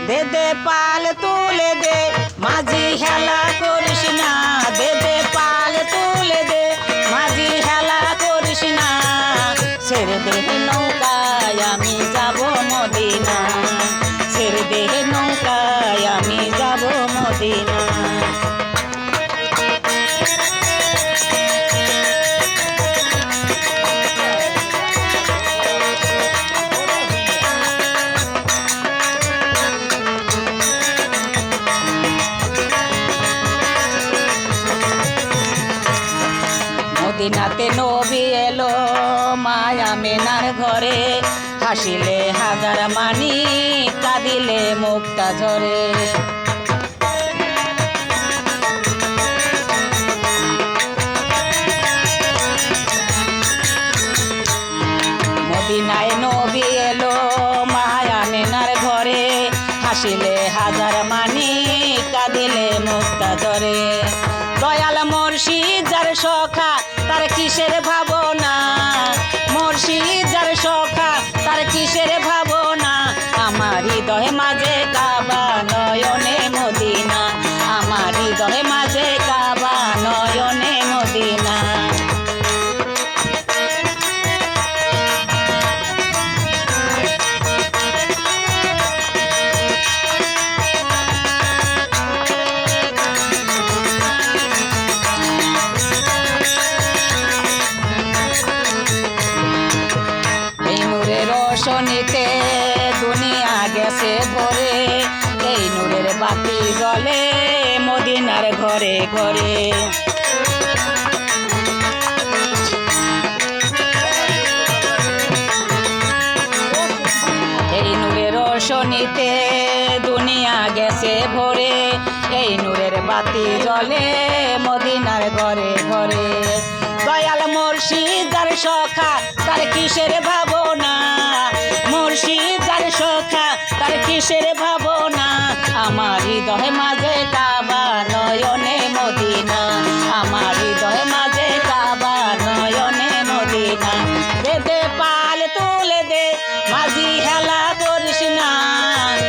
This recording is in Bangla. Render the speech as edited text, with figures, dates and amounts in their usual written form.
দে দে পাল তুলে দে মাঝি হেলা করিস না, দে দে পাল তুলে দে মাঝি হেলা করিস না। ছেড়ে দে নৌকায় আমি যাব মদিনা, ছেড়ে দে নৌকায় আমি যাব মদিনা। মদিনাতে নবী এলো মায়া মেনার ঘরে, হাসিলে হাজার মানি কাঁদিলে মুক্তা ঝরে। মদিনায় নবী এলো মায়া মেনার ঘরে, হাসিলে হাজার মানি কাঁদিলে মুক্তা ঝরে। দয়াল মুর্শিদ যার সখা তার কিসের ভাবনা, মুর্শিদ যার সখা তার কিসের ভাবনা। আমার হৃদয় মাঝে কাবা নয়নে মদিনা, আমার হৃদয় মাঝে কাবা নয়নে মদিনা। রোশনীতে দুনিয়া গেছে ভরে, এই নূরের বাতি জ্বলে মদিনার ঘরে ঘরে। এই নূরের রোশনীতে দুনিয়া গেছে ভরে, এই নূরের বাতি জ্বলে মদিনার ঘরে ঘরে। দয়াল মুর্শিদ যার সখা তার কিসের ভাবনা, মুর্শিদ যার সখা তার কিসের ভাবনা। আমার হৃদয় মাঝে